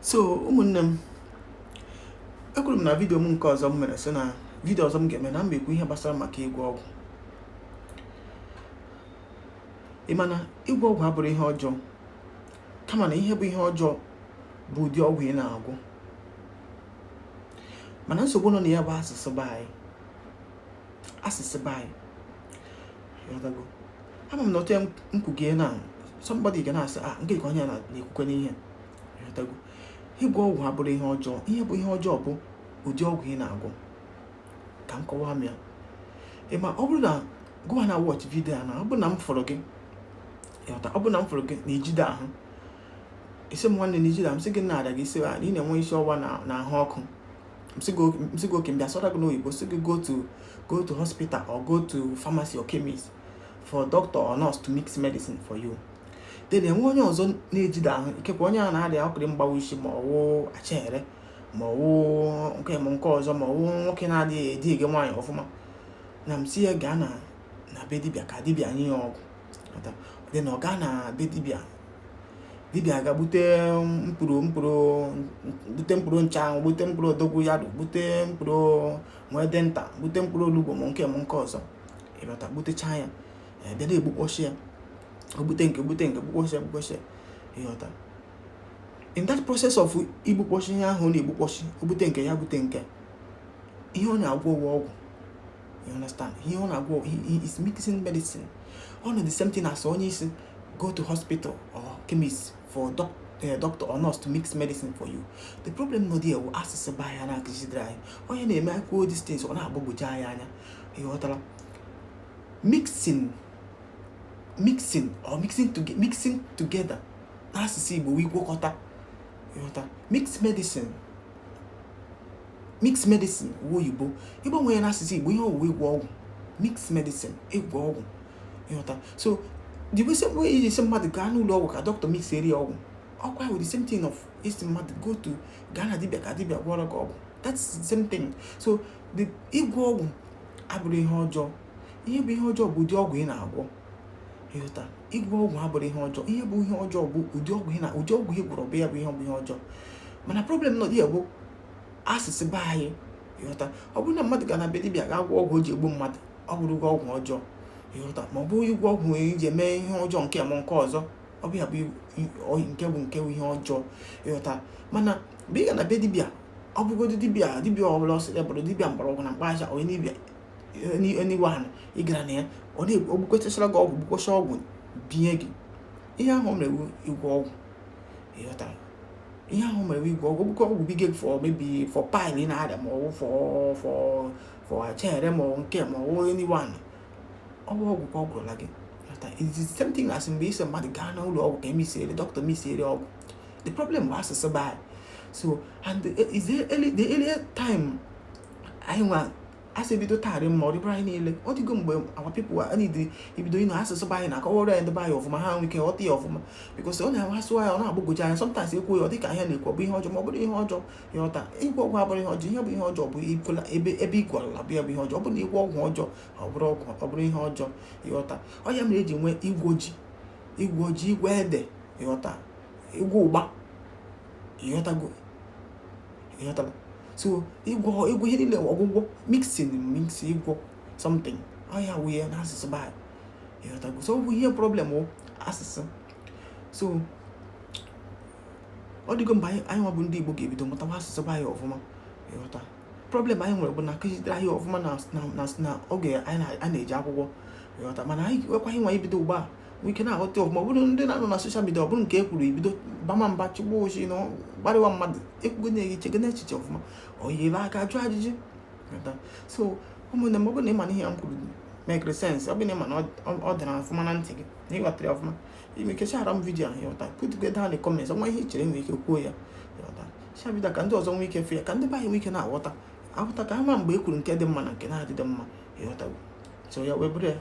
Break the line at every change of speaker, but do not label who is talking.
So ụmụnne m, ekwuru m na vidio m nke ọzọ m mere sị na vidio ọzọ m ga-eme na m ekwu ihe gbasara maka ịgwọ ọgwụ. Ị ma na ịgwọ ọgwụ abụrụ ihe ọjọọ, kama na ihe bụ ihe ọjọọ bụ ụdị ọgwụ ị na-agwọ. Mana nsogbu nọ na ya bụ asụsụ be anyị. Ama m na otu nkwugie na somebody ga na-asị nke ka onye na-ekwukwe n'ihe. Ịgwọ ọgwụ abụrụ ihe ọjọọ. Ihe bụ ihe ọjọọ bụ ụdị ọgwụ ị na-agwọ. Ka m kọwaa m ya. Ị ma ọ bụrụ na gụwa na watch vidio a, na ọ bụrụ na m fụrụ gị na ijide ahụ, isi m nwanne na ijide ahụ, m sị gị na-ada gị isi na ị na-enwe isi ọwa na ahụ ọkụ, m sị gị oke mbịa sọrọ gị n'oyibo, sị gị go to hospital or go to pharmacy or chemist for doctor or nurse to mix medicine for you. Then enwe onye ọzọ na-ejide ahụ, ikekwe onye a na-arịa ọkụrị mgbawa isi, ma ọwụ achere, ma ọwụ nke ọzọ, ma ọwụ nwoke na-adịghị edighị nwaanyị ọfụma, na m si ya gaa na be dibịa ka dibịa nye ya ọgwụ. Dị na ọ gaa na be dibịa ga bute mkpụrụ ncha, bute mkpụrụ odogwu ya, bute mkpụrụ nwede nta, bute mkpụrụ olugbo, ma nke ọzọ, butecha ya, bịa na-egbukpọchi ya, bute nke gbukpọchi ịghọta. In that process of igbukpọchi ihe ahụ na-egbukpọchi, bute nke ya, bute nke ihe ọ na-agwọ ọgwụ. You understand? Ihe ọ na-agwọ, he is mixing medicine. All of the same thing as onye isi go to hospital or chemist for doctor or nurse to mix medicine for you. The problem no there will asụsụ be anyị na-akụzidere anyị. Onye na-eme akwụkwọ distance ọ na-agbagwoju anyị anya. Ịghọtara? Mixing together n'asụsụ Igbo wee gwakọta. Ịghọta? Mix medicine wo Igbo. Igbo nwere n'asụsụ Igbo ihe ọwụwa ịgwọ ọgwụ. Mix medicine, ịgwọ ọgwụ. Ịghọta? So the way some way is mmadụ gaa n'ụlọ ọgwụ ka doctor mix eri ọgwụ. Ọkwa with the same thing of isi mmadụ go to gaa na dibịa ka dibịa gwọrọ gị ọgwụ. That's the same thing. So the ịgwọ ọgwụ abụrụ ihe ọjọọ. Ihe bụ ihe ọjọọ bụ ụdị ọgwụ ị na-agwọ. Ịghọta? Ịgwọ ọgwụ abụrụ ihe ọjọọ. Ihe bụ ihe ọjọọ bụ ụdị ọgwụ ị gwọrọ bụ ya bụ ihe ọjọọ. Mana problem nọ dị bụ asụsụ be anyị. Ịghọta? Ọ bụrụ na mmadụ ga na be dibịa ga agwọ ọgwụ o ji egbu mmadụ, ọ bụrụ ọgwụ ọjọọ. Ịghọta? Ma ọ bụ ịgwọ ọgwụ iji eme ihe ọjọọ nke ọzọ, ọ bụ ya bụ nke bụ ihe ọjọọ. Ịghọta? Mana mgbe ị ga na be dibịa, ọ bụgodo dibịa ọbụla ọsị ya bụrụ dibịa mgbọrọgwụ na mkpacha onye dibịa eniwe ahụ ị gara na ya, ọ na-egbukọchachara gị ọgwụ, gbukọcha ọgwụ binye gị. Ihe ahụ mere ịgwọ ọgwụ. Ịghọta? Ihe ahụ mere ịgwọ ọgwụ, gbukọ ọgwụ bige maybe for pile ị na-arịa, ma ọ bụ for achere, ma ọ nke, ma ọ eniwe ahụ. Ọ bụ ọgwụ ka ọ gwụrụla gị. It is the same thing as mgbe isi mmadụ gaa n'ụlọ ọgwụ ka emesiere doctor mesiere ọgwụ. The problem bụ asụsụ be anyị. So and the earlier time anyị nwa asị bido tarị mma ọ dịbụrụ anyị niile. Ọ dịgo mgbe our people need ibido ịnọ asụsụ be anyị na-akọwara ya ndị be anyị ọfụma, ha nwee ike ghọta ya ọfụma, because ọ na-asụ ya, ọ na-agbagwoju anya. Sometimes ekwu ya ọ dịka ihe na-ekwu ọ bụ ihe ọjọọ, ma ọ bụrụ ihe ọjọọ. Ịghọta? Ịgwọ ọgwụ abụrụ ihe ọjọọ. Ihe bụ ihe ọjọọ bụ ebe ị gwọrọla bụ ya bụ ihe ọjọọ. Ọ bụrụ na ịgwọ ọgwụ ọjọọ, ọ bụrụ ihe ọjọọ. Ịghọta? Ọ ya mere eji nwee ịgwọ ji, ịgwọ ede. Ịghọta? Ịgwọ ụgba. Ịghọtago? So ịgwọ ihe niile ọgwụgwọ, mix ịgwọ something. Ọ ya wụ ya n'asụsụ be anyị. Ịghọtago? So ọ bụ ihe problem bụ asụsụ. So ọ dịgo mgbe anyị nwa bụ ndị Igbo ga-ebido mụtawa asụsụ be anyị ọfụma. Ịghọta? Problem anyị nwere bụ na akụzidere anyị ọfụma na oge anyị na-eji akwụkwọ. Ịghọta? Mana anyị nwekwaghị nwa ibido ugbu a nwee ike na-aghọta ọfụma. Ọ bụrụ ndị na-anọ na social media, ọ bụrụ nke e kwuru ibido bama mba, chụgbuo ochi na gbarịwa mmadụ, ekwugo na-ehichego n'echiche ọfụma, ọ yiri aka jụọ ajụjụ. So ụmụnne m, ọ bụrụ na ị ma na ihe m kwuru make sense, ọ bụrụ na ị ma na ọ dara ọfụma na ntị gị, na ịghọtara ya ọfụma, ime ike share m vidio ahụ. Ịghọta? Put it down in the comments. Ọ nwa ihe i chere nwee ike kwuo ya. Ịghọta? Share vidio ka ndị ọzọ nwee ike fụ ya, ka ndị be anyị nwee ike na-aghọta ka ha ma mgbe e kwuru nke dị mma na nke na-adịghị mma. Ịghọta? So ya wee bụrụ ya.